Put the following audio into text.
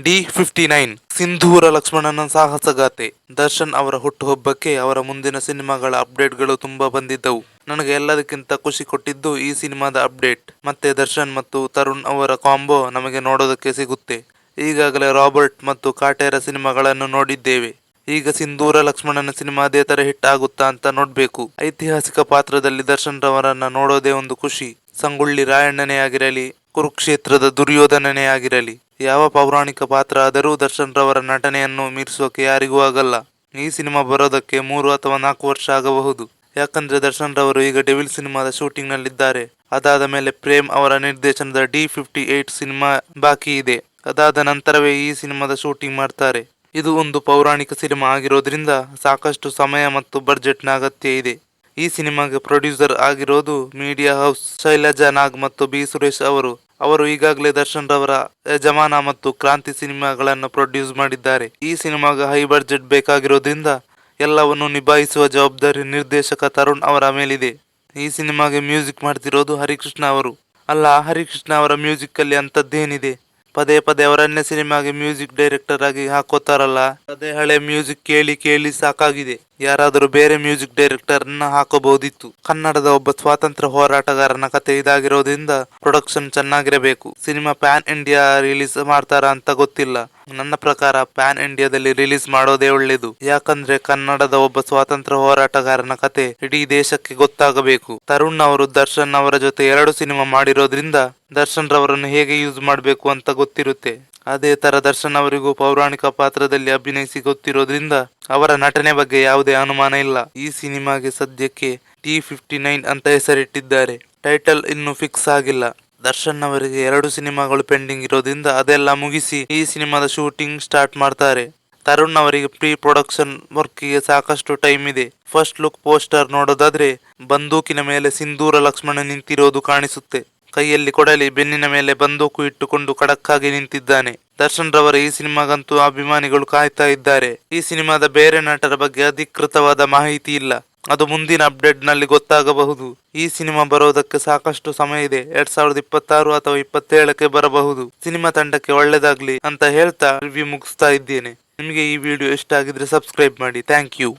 D59 ಸಿಂಧೂರ ಲಕ್ಷ್ಮಣನ ಸಾಹಸಗಾಥೆ. ದರ್ಶನ್ ಅವರ ಹುಟ್ಟುಹಬ್ಬಕ್ಕೆ ಅವರ ಮುಂದಿನ ಸಿನಿಮಾಗಳ ಅಪ್ಡೇಟ್ಗಳು ತುಂಬಾ ಬಂದಿದ್ದವು. ನನಗೆ ಎಲ್ಲದಕ್ಕಿಂತ ಖುಷಿ ಕೊಟ್ಟಿದ್ದು ಈ ಸಿನಿಮಾದ ಅಪ್ಡೇಟ್. ಮತ್ತೆ ದರ್ಶನ್ ಮತ್ತು ತರುಣ್ ಅವರ ಕಾಂಬೋ ನಮಗೆ ನೋಡೋದಕ್ಕೆ ಸಿಗುತ್ತೆ. ಈಗಾಗಲೇ ರಾಬರ್ಟ್ ಮತ್ತು ಕಾಟೇರ ಸಿನಿಮಾಗಳನ್ನು ನೋಡಿದ್ದೇವೆ. ಈಗ ಸಿಂಧೂರ ಲಕ್ಷ್ಮಣನ ಸಿನಿಮಾ ಅದೇ ತರ ಹಿಟ್ ಆಗುತ್ತಾ ಅಂತ ನೋಡ್ಬೇಕು. ಐತಿಹಾಸಿಕ ಪಾತ್ರದಲ್ಲಿ ದರ್ಶನ್ ರವರನ್ನ ನೋಡೋದೇ ಒಂದು ಖುಷಿ. ಸಂಗೊಳ್ಳಿ ರಾಯಣ್ಣನೇ ಆಗಿರಲಿ, ಕುರುಕ್ಷೇತ್ರದ ದುರ್ಯೋಧನನೇ ಆಗಿರಲಿ, ಯಾವ ಪೌರಾಣಿಕ ಪಾತ್ರ ಆದರೂ ದರ್ಶನ್ ರವರ ನಟನೆಯನ್ನು ಮೀರಿಸೋಕೆ ಯಾರಿಗೂ ಆಗಲ್ಲ. ಈ ಸಿನಿಮಾ ಬರೋದಕ್ಕೆ 3 ಅಥವಾ 4 ವರ್ಷ ಆಗಬಹುದು. ಯಾಕಂದ್ರೆ ದರ್ಶನ್ ರವರು ಈಗ ಡೆವಿಲ್ ಸಿನಿಮಾದ ಶೂಟಿಂಗ್ ನಲ್ಲಿದ್ದಾರೆ. ಅದಾದ ಮೇಲೆ ಪ್ರೇಮ್ ಅವರ ನಿರ್ದೇಶನದ D58 ಸಿನಿಮಾ ಬಾಕಿ ಇದೆ. ಅದಾದ ನಂತರವೇ ಈ ಸಿನಿಮಾದ ಶೂಟಿಂಗ್ ಮಾಡ್ತಾರೆ. ಇದು ಒಂದು ಪೌರಾಣಿಕ ಸಿನಿಮಾ ಆಗಿರೋದ್ರಿಂದ ಸಾಕಷ್ಟು ಸಮಯ ಮತ್ತು ಬಡ್ಜೆಟ್ ನ ಅಗತ್ಯ ಇದೆ. ಈ ಸಿನಿಮಾಗೆ ಪ್ರೊಡ್ಯೂಸರ್ ಆಗಿರೋದು ಮೀಡಿಯಾ ಹೌಸ್ ಶೈಲಜಾ ನಾಗ್ ಮತ್ತು ಬಿ ಸುರೇಶ್ ಅವರು. ಅವರು ಈಗಾಗಲೇ ದರ್ಶನ್ ರವರ ಯಜಮಾನ ಮತ್ತು ಕ್ರಾಂತಿ ಸಿನಿಮಾಗಳನ್ನು ಪ್ರೊಡ್ಯೂಸ್ ಮಾಡಿದ್ದಾರೆ. ಈ ಸಿನಿಮಾಗೆ ಹೈ ಬಡ್ಜೆಟ್ ಬೇಕಾಗಿರೋದ್ರಿಂದ ಎಲ್ಲವನ್ನು ನಿಭಾಯಿಸುವ ಜವಾಬ್ದಾರಿ ನಿರ್ದೇಶಕ ತರುಣ್ ಅವರ ಮೇಲಿದೆ. ಈ ಸಿನಿಮಾಗೆ ಮ್ಯೂಸಿಕ್ ಮಾಡ್ತಿರೋದು ಹರಿಕೃಷ್ಣ ಅವರು. ಅಲ್ಲ, ಹರಿಕೃಷ್ಣ ಅವರ ಮ್ಯೂಸಿಕ್ ಅಲ್ಲಿ ಅಂತದ್ದೇನಿದೆ? ಪದೇ ಪದೇ ಅವರನ್ನೇ ಸಿನಿಮಾಗೆ ಮ್ಯೂಸಿಕ್ ಡೈರೆಕ್ಟರ್ ಆಗಿ ಹಾಕೋತಾರಲ್ಲ. ಅದೇ ಹಳೆ ಮ್ಯೂಸಿಕ್ ಕೇಳಿ ಕೇಳಿ ಸಾಕಾಗಿದೆ. ಯಾರಾದರೂ ಬೇರೆ ಮ್ಯೂಸಿಕ್ ಡೈರೆಕ್ಟರ್ ನ ಹಾಕಬಹುದಿತ್ತು. ಕನ್ನಡದ ಒಬ್ಬ ಸ್ವಾತಂತ್ರ್ಯ ಹೋರಾಟಗಾರನ ಕತೆ ಇದಾಗಿರೋದ್ರಿಂದ ಪ್ರೊಡಕ್ಷನ್ ಚೆನ್ನಾಗಿರಬೇಕು. ಸಿನಿಮಾ ಪ್ಯಾನ್ ಇಂಡಿಯಾ ರಿಲೀಸ್ ಮಾಡ್ತಾರ ಅಂತ ಗೊತ್ತಿಲ್ಲ. ನನ್ನ ಪ್ರಕಾರ ಪ್ಯಾನ್ ಇಂಡಿಯಾದಲ್ಲಿ ರಿಲೀಸ್ ಮಾಡೋದೇ ಒಳ್ಳೇದು. ಯಾಕಂದ್ರೆ ಕನ್ನಡದ ಒಬ್ಬ ಸ್ವಾತಂತ್ರ್ಯ ಹೋರಾಟಗಾರನ ಕತೆ ಇಡೀ ದೇಶಕ್ಕೆ ಗೊತ್ತಾಗಬೇಕು. ತರುಣ್ ಅವರು ದರ್ಶನ್ ಅವರ ಜೊತೆ 2 ಸಿನಿಮಾ ಮಾಡಿರೋದ್ರಿಂದ ದರ್ಶನ್ ರವರನ್ನು ಹೇಗೆ ಯೂಸ್ ಮಾಡಬೇಕು ಅಂತ ಗೊತ್ತಿರುತ್ತೆ. ಅದೇ ತರ ದರ್ಶನ್ ಅವರಿಗೂ ಪೌರಾಣಿಕ ಪಾತ್ರದಲ್ಲಿ ಅಭಿನಯಿಸಿ ಗೊತ್ತಿರೋದ್ರಿಂದ ಅವರ ನಟನೆ ಬಗ್ಗೆ ಯಾವುದೇ ಅನುಮಾನ ಇಲ್ಲ. ಈ ಸಿನಿಮಾಗೆ ಸದ್ಯಕ್ಕೆ D59 ಅಂತ ಹೆಸರಿಟ್ಟಿದ್ದಾರೆ. ಟೈಟಲ್ ಇನ್ನು ಫಿಕ್ಸ್ ಆಗಿಲ್ಲ. ದರ್ಶನ್ ಅವರಿಗೆ 2 ಸಿನಿಮಾಗಳು ಪೆಂಡಿಂಗ್ ಇರೋದ್ರಿಂದ ಅದೆಲ್ಲ ಮುಗಿಸಿ ಈ ಸಿನಿಮಾದ ಶೂಟಿಂಗ್ ಸ್ಟಾರ್ಟ್ ಮಾಡ್ತಾರೆ. ತರುಣ್ ಅವರಿಗೆ ಪ್ರೀ ಪ್ರೊಡಕ್ಷನ್ ವರ್ಕ್ಗೆ ಸಾಕಷ್ಟು ಟೈಮ್ ಇದೆ. ಫಸ್ಟ್ ಲುಕ್ ಪೋಸ್ಟರ್ ನೋಡೋದಾದ್ರೆ ಬಂದೂಕಿನ ಮೇಲೆ ಸಿಂಧೂರ ಲಕ್ಷ್ಮಣ ನಿಂತಿರೋದು ಕಾಣಿಸುತ್ತೆ. ಕೈಯಲ್ಲಿ ಕೊಡಲಿ, ಬೆನ್ನಿನ ಮೇಲೆ ಬಂದೂಕು ಇಟ್ಟುಕೊಂಡು ಖಡಕ್ ಆಗಿ ನಿಂತಿದ್ದಾನೆ. ದರ್ಶನ್ ರವರ ಈ ಸಿನಿಮಾಗಂತೂ ಅಭಿಮಾನಿಗಳು ಕಾಯ್ತಾ ಇದ್ದಾರೆ. ಈ ಸಿನಿಮಾದ ಬೇರೆ ನಟರ ಬಗ್ಗೆ ಅಧಿಕೃತವಾದ ಮಾಹಿತಿ ಇಲ್ಲ. ಅದು ಮುಂದಿನ ಅಪ್ಡೇಟ್ ನಲ್ಲಿ ಗೊತ್ತಾಗಬಹುದು. ಈ ಸಿನಿಮಾ ಬರೋದಕ್ಕೆ ಸಾಕಷ್ಟು ಸಮಯ ಇದೆ. 2026 ಅಥವಾ 27ಕ್ಕೆ ಬರಬಹುದು. ಸಿನಿಮಾ ತಂಡಕ್ಕೆ ಒಳ್ಳೇದಾಗ್ಲಿ ಅಂತ ಹೇಳ್ತಾ ರಿವ್ಯೂ ಮುಗಿಸ್ತಾ ಇದ್ದೇನೆ. ನಿಮಗೆ ಈ ವಿಡಿಯೋ ಇಷ್ಟ ಆಗಿದ್ರೆ ಸಬ್ಸ್ಕ್ರೈಬ್ ಮಾಡಿ. Thank you.